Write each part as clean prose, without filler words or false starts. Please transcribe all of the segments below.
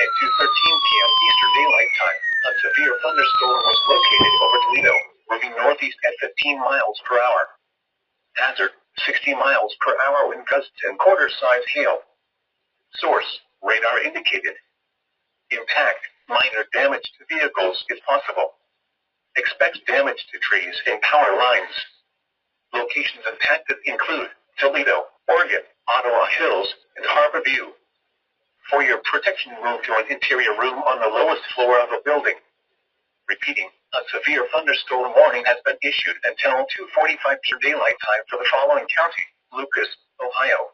At 2:13 p.m. Eastern Daylight Time, a severe thunderstorm was located over Toledo, moving northeast at 15 miles per hour. Hazard, 60 miles per hour wind gusts and quarter-size hail. Source, radar indicated. Impact, minor damage to vehicles is possible. Expect damage to trees and power lines. Locations impacted include Toledo, Oregon, Ottawa Hills, and Harbor View. For your protection, move to an interior room on the lowest floor of a building. Repeating, a severe thunderstorm warning has been issued until 2:45 p.m. Daylight Time for the following county: Lucas, Ohio.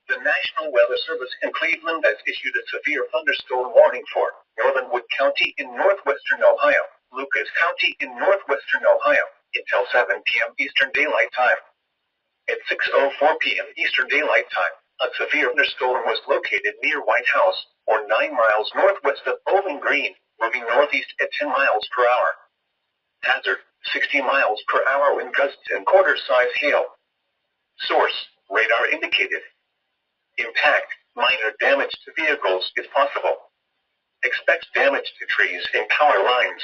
The National Weather Service in Cleveland has issued a severe thunderstorm warning for northern Wood County in northwestern Ohio, Lucas County in northwestern Ohio, until 7 p.m. Eastern Daylight Time. At 6:04 p.m. Eastern Daylight Time, a severe thunderstorm was located near White House, or 9 miles northwest of Bowling Green, moving northeast at 10 miles per hour. Hazard, 60 miles per hour wind gusts and quarter-size hail. Source, radar indicated. Impact, minor damage to vehicles is possible. Expect damage to trees and power lines.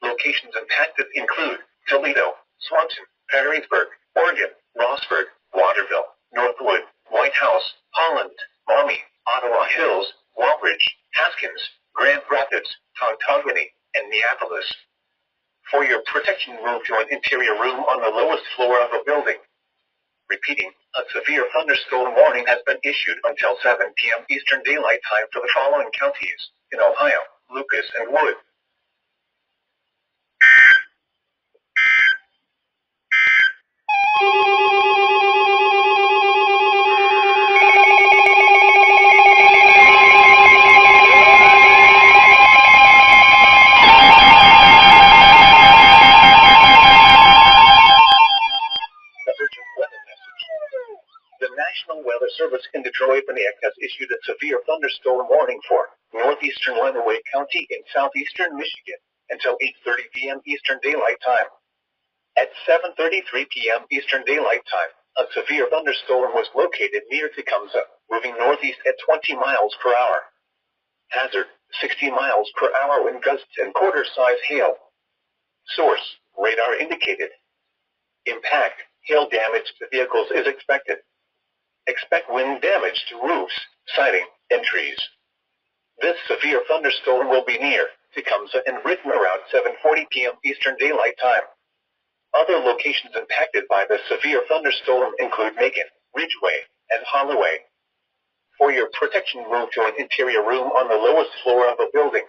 Locations impacted include Toledo, Swanson, Perrysburg, Oregon, Rossford, Waterville, Northwood, White House, Holland, Maumee, Ottawa Hills, Walbridge, Haskins, Grand Rapids, Tontogany, and Neapolis. For your protection, move to an interior room on the lowest floor of a building. Repeating, a severe thunderstorm warning has been issued until 7 p.m. Eastern Daylight Time for the following counties in Ohio: Lucas and Wood. The National Weather Service in Detroit has issued a severe thunderstorm warning for northeastern Lenawee County in southeastern Michigan until 8:30 p.m. Eastern Daylight Time. At 7:33 p.m. Eastern Daylight Time, a severe thunderstorm was located near Tecumseh, moving northeast at 20 miles per hour. Hazard, 60 miles per hour wind gusts and quarter-size hail. Source, radar indicated. Impact, hail damage to vehicles is expected. Expect wind damage to roofs, siding, and trees. This severe thunderstorm will be near Tecumseh and Britain around 7:40 p.m. Eastern Daylight Time. Other locations impacted by the severe thunderstorm include Macon, Ridgeway, and Holloway. For your protection, move to an interior room on the lowest floor of a building.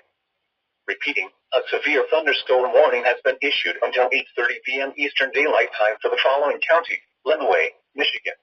Repeating, a severe thunderstorm warning has been issued until 8:30 p.m. Eastern Daylight Time for the following county: Lenawee, Michigan.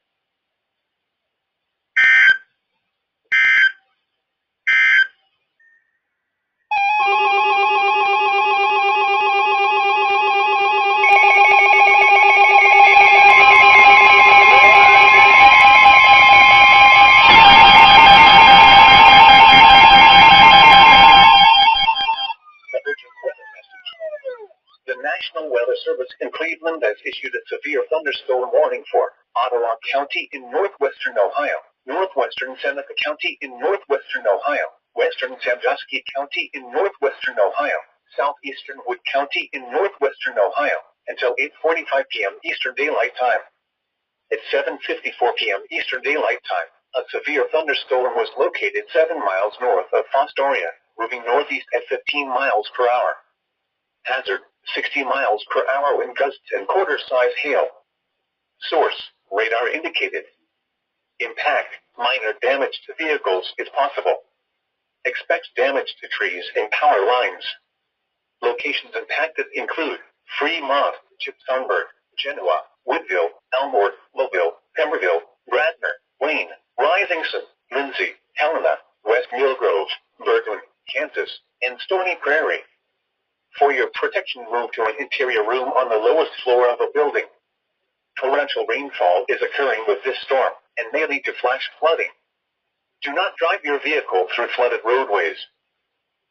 The National Weather Service in Cleveland has issued a severe thunderstorm warning for Ottawa County in northwestern Ohio, northwestern Seneca County in northwestern Ohio, western Sandusky County in northwestern Ohio, southeastern Wood County in northwestern Ohio, until 8:45 p.m. Eastern Daylight Time. At 7:54 p.m. Eastern Daylight Time, a severe thunderstorm was located 7 miles north of Fostoria, moving northeast at 15 miles per hour. Hazard, 60 miles per hour wind gusts and quarter-size hail. Source, radar indicated. Impact, minor damage to vehicles is possible. Expect damage to trees and power lines. Locations impacted include Fremont, Chipsonburg, Genoa, Woodville, Elmore, Mobile, Pemberville, Radnor, Wayne, Risington, Lindsay, Helena, West Millgrove, Bergman, Kansas, and Stony Prairie. For your protection, move to an interior room on the lowest floor of a building. Torrential rainfall is occurring with this storm and may lead to flash flooding. Do not drive your vehicle through flooded roadways.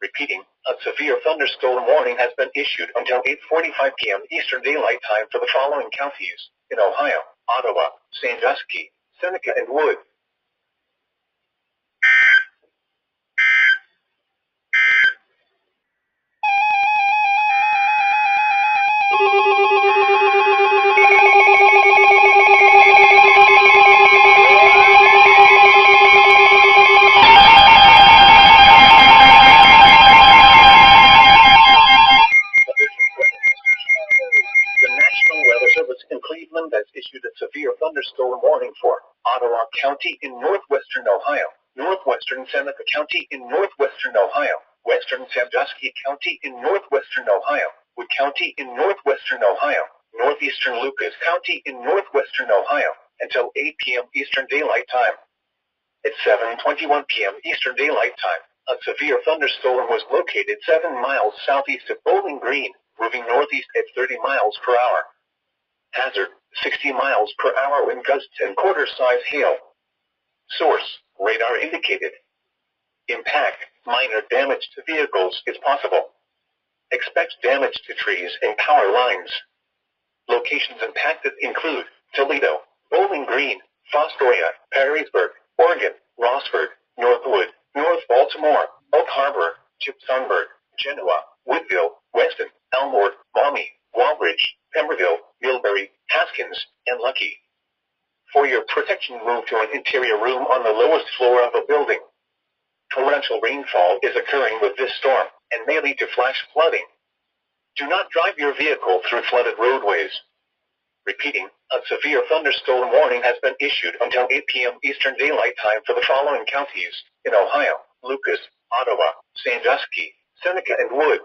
Repeating, a severe thunderstorm warning has been issued until 8:45 p.m. Eastern Daylight Time for the following counties in Ohio: Ottawa, Sandusky, Seneca, and Wood. The National Weather Service in Cleveland has issued a severe thunderstorm warning for Ottawa County in northwestern Ohio, northwestern Seneca County in northwestern Ohio, western Sandusky County in northwestern Ohio, Wood County in northwestern Ohio, northeastern Lucas County in northwestern Ohio, until 8 p.m. Eastern Daylight Time. At 7:21 p.m. Eastern Daylight Time, a severe thunderstorm was located 7 miles southeast of Bowling Green, moving northeast at 30 miles per hour. Hazard, 60 miles per hour wind gusts and quarter-size hail. Source, radar indicated. Impact, minor damage to vehicles is possible. Expect damage to trees and power lines. Locations impacted include Toledo, Bowling Green, Fostoria, Perrysburg, Oregon, Rossford, Northwood, North Baltimore, Oak Harbor, Chipsonburg, Genoa, Woodville, Weston, Elmore, Maumee, Walbridge, Pemberville, Millbury, Haskins, and Lucky. For your protection, move to an interior room on the lowest floor of a building. Torrential rainfall is occurring with this storm and may lead to flash flooding. Do not drive your vehicle through flooded roadways. Repeating, a severe thunderstorm warning has been issued until 8 p.m. Eastern Daylight Time for the following counties in Ohio: Lucas, Ottawa, Sandusky, Seneca, and Wood.